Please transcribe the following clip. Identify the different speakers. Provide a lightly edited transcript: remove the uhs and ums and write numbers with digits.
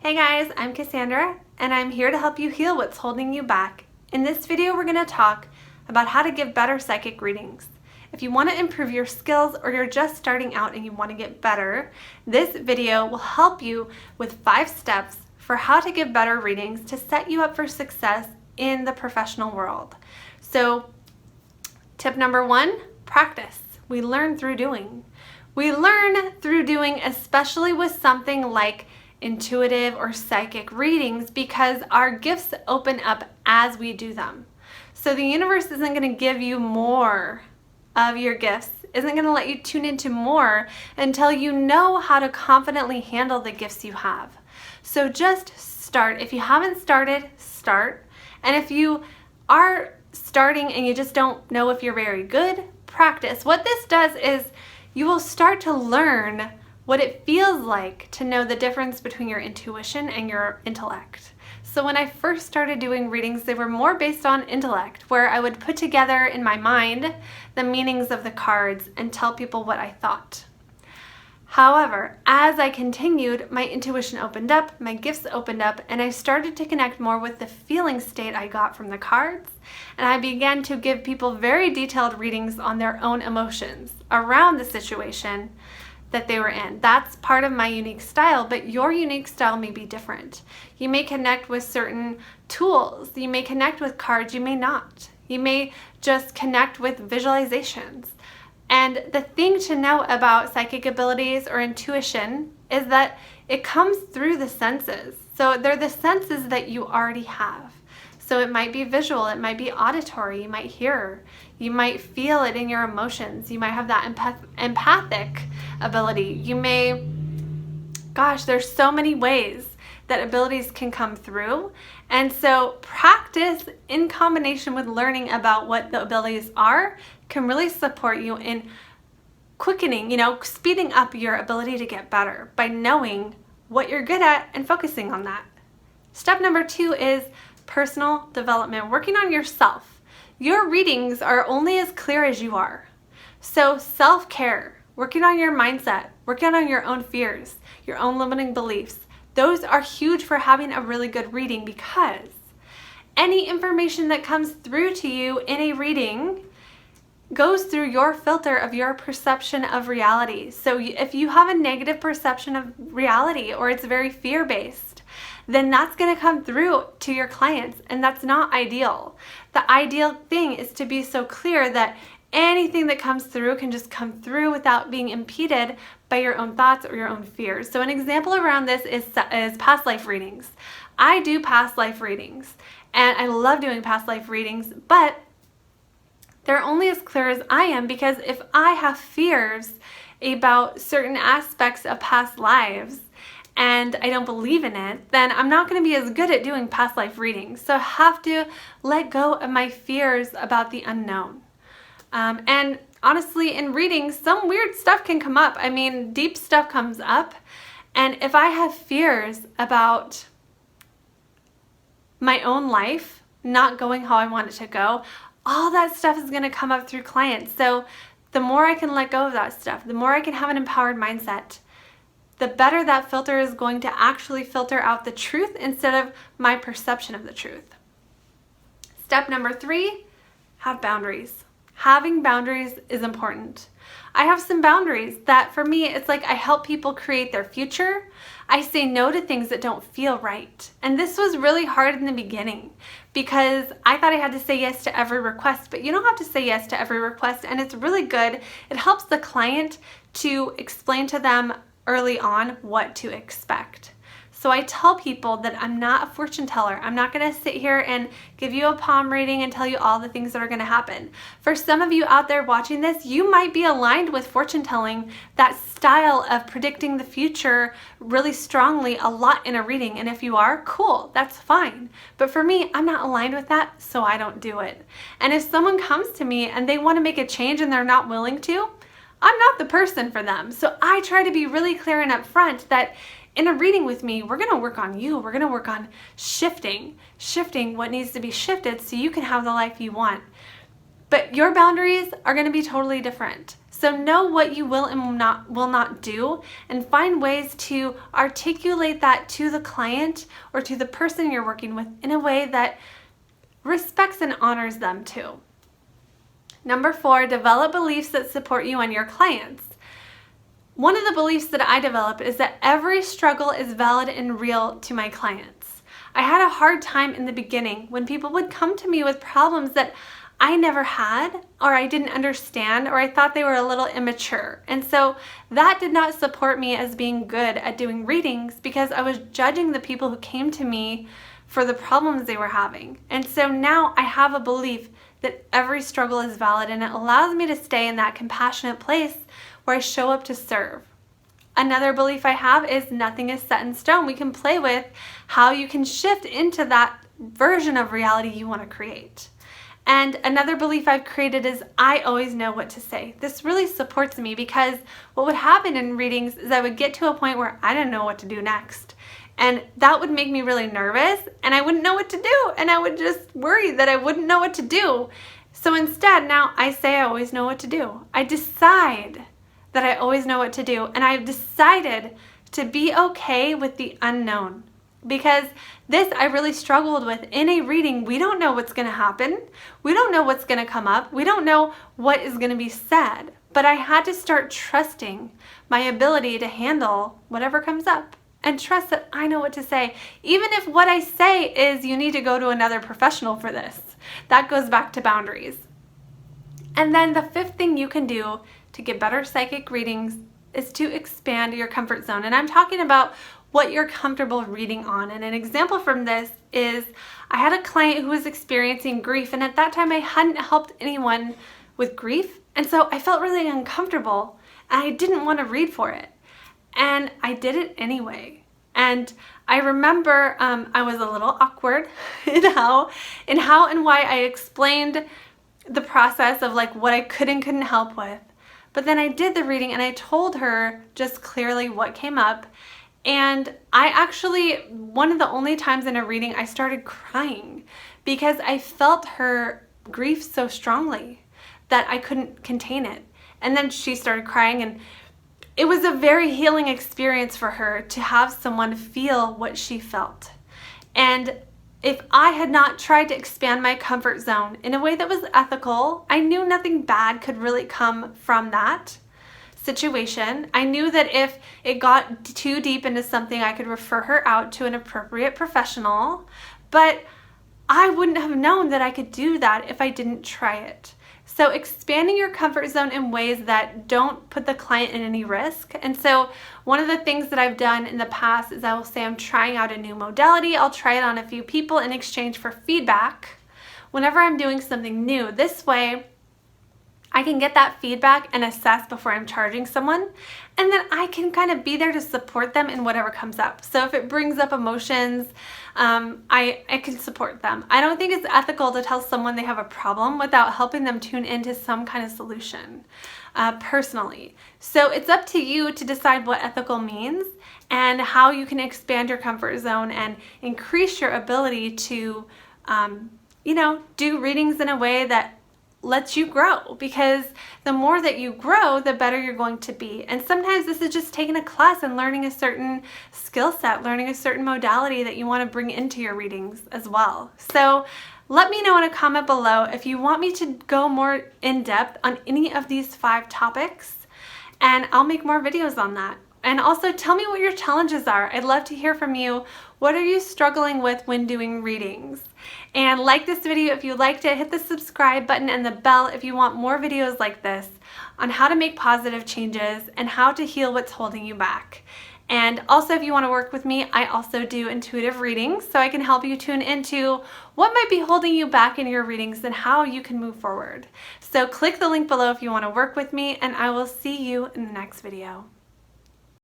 Speaker 1: Hey guys, I'm Cassandra, and I'm here to help you heal what's holding you back. In this video, we're going to talk about how to give better psychic readings. If you want to improve your skills or you're just starting out and you want to get better, this video will help you with 5 steps for how to give better readings to set you up for success in the professional world. So, tip number 1, practice. We learn through doing. We learn through doing, especially with something like intuitive or psychic readings, because our gifts open up as we do them. So the universe isn't going to give you more of your gifts, isn't going to let you tune into more until you know how to confidently handle the gifts you have. So just start. If you haven't started, start. And if you are starting and you just don't know if you're very good, practice. What this does is you will start to learn what it feels like to know the difference between your intuition and your intellect. So when I first started doing readings, they were more based on intellect, where I would put together in my mind the meanings of the cards and tell people what I thought. However, as I continued, my intuition opened up, my gifts opened up, and I started to connect more with the feeling state I got from the cards, and I began to give people very detailed readings on their own emotions around the situation that they were in. That's part of my unique style, but your unique style may be different. You may connect with certain tools. You may connect with cards, you may not. You may just connect with visualizations. And the thing to know about psychic abilities or intuition is that it comes through the senses. So they're the senses that you already have. So it might be visual, it might be auditory, you might hear, you might feel it in your emotions, you might have that empathic ability. You may, there's so many ways that abilities can come through. And so practice in combination with learning about what the abilities are can really support you in quickening, speeding up your ability to get better by knowing what you're good at and focusing on that. Step number 2 is personal development, working on yourself. Your readings are only as clear as you are. So self-care, working on your mindset, working on your own fears, your own limiting beliefs, those are huge for having a really good reading, because any information that comes through to you in a reading goes through your filter of your perception of reality. So if you have a negative perception of reality or it's very fear-based, then that's going to come through to your clients, and that's not ideal. The ideal thing is to be so clear that anything that comes through can just come through without being impeded by your own thoughts or your own fears. So an example around this is past life readings. I do past life readings, and I love doing past life readings, but they're only as clear as I am, because if I have fears about certain aspects of past lives and I don't believe in it, then I'm not going to be as good at doing past life readings. So I have to let go of my fears about the unknown. And honestly, in readings, some weird stuff can come up. I mean, deep stuff comes up. And if I have fears about my own life not going how I want it to go, all that stuff is going to come up through clients. So the more I can let go of that stuff, the more I can have an empowered mindset, the better that filter is going to actually filter out the truth instead of my perception of the truth. Step number 3, have boundaries. Having boundaries is important. I have some boundaries that, for me, it's like I help people create their future. I say no to things that don't feel right. And this was really hard in the beginning, because I thought I had to say yes to every request, but you don't have to say yes to every request, and it's really good. It helps the client to explain to them early on what to expect. So I tell people that I'm not a fortune teller. I'm not going to sit here and give you a palm reading and tell you all the things that are going to happen. For some of you out there watching this, you might be aligned with fortune telling, that style of predicting the future really strongly a lot in a reading. And if you are, cool, that's fine. But for me, I'm not aligned with that, so I don't do it. And if someone comes to me and they want to make a change and they're not willing to, I'm not the person for them. So I try to be really clear and upfront that in a reading with me, we're going to work on you. We're going to work on shifting what needs to be shifted so you can have the life you want. But your boundaries are going to be totally different. So know what you will and will not do, and find ways to articulate that to the client or to the person you're working with in a way that respects and honors them too. Number 4, develop beliefs that support you and your clients. One of the beliefs that I developed is that every struggle is valid and real to my clients. I had a hard time in the beginning when people would come to me with problems that I never had, or I didn't understand, or I thought they were a little immature. And so that did not support me as being good at doing readings, because I was judging the people who came to me for the problems they were having. And so now I have a belief that every struggle is valid, and it allows me to stay in that compassionate place where I show up to serve. Another belief I have is nothing is set in stone. We can play with how you can shift into that version of reality you want to create. And another belief I've created is I always know what to say. This really supports me, because what would happen in readings is I would get to a point where I didn't know what to do next. And that would make me really nervous, and I wouldn't know what to do, and I would just worry that I wouldn't know what to do. So instead, now I say I always know what to do. I decide that I always know what to do, and I've decided to be okay with the unknown. Because this I really struggled with in a reading. We don't know what's going to happen. We don't know what's going to come up. We don't know what is going to be said. But I had to start trusting my ability to handle whatever comes up, and trust that I know what to say. Even if what I say is you need to go to another professional for this. That goes back to boundaries. And then the 5th thing you can do to get better psychic readings is to expand your comfort zone. And I'm talking about what you're comfortable reading on. And an example from this is I had a client who was experiencing grief, and at that time I hadn't helped anyone with grief, and so I felt really uncomfortable and I didn't want to read for it, and I did it anyway. And I remember I was a little awkward in how and why I explained the process of like what I could and couldn't help with. But then I did the reading and I told her just clearly what came up. And I actually, one of the only times in a reading, I started crying because I felt her grief so strongly that I couldn't contain it. And then she started crying, and it was a very healing experience for her to have someone feel what she felt. And if I had not tried to expand my comfort zone in a way that was ethical, I knew nothing bad could really come from that situation. I knew that if it got too deep into something, I could refer her out to an appropriate professional, but I wouldn't have known that I could do that if I didn't try it. So expanding your comfort zone in ways that don't put the client in any risk. And so one of the things that I've done in the past is I will say I'm trying out a new modality. I'll try it on a few people in exchange for feedback whenever I'm doing something new. This way, I can get that feedback and assess before I'm charging someone, and then I can kind of be there to support them in whatever comes up. So if it brings up emotions, I can support them. I don't think it's ethical to tell someone they have a problem without helping them tune into some kind of solution, personally. So it's up to you to decide what ethical means and how you can expand your comfort zone and increase your ability to, do readings in a way that lets you grow, because the more that you grow, the better you're going to be. And sometimes this is just taking a class and learning a certain skill set, learning a certain modality that you want to bring into your readings as well. So let me know in a comment below if you want me to go more in depth on any of these 5 topics, and I'll make more videos on that. And also tell me what your challenges are. I'd love to hear from you. What are you struggling with when doing readings? And like this video if you liked it, hit the subscribe button and the bell if you want more videos like this on how to make positive changes and how to heal what's holding you back. And also, if you want to work with me, I also do intuitive readings, so I can help you tune into what might be holding you back in your readings and how you can move forward. So click the link below if you want to work with me, and I will see you in the next video.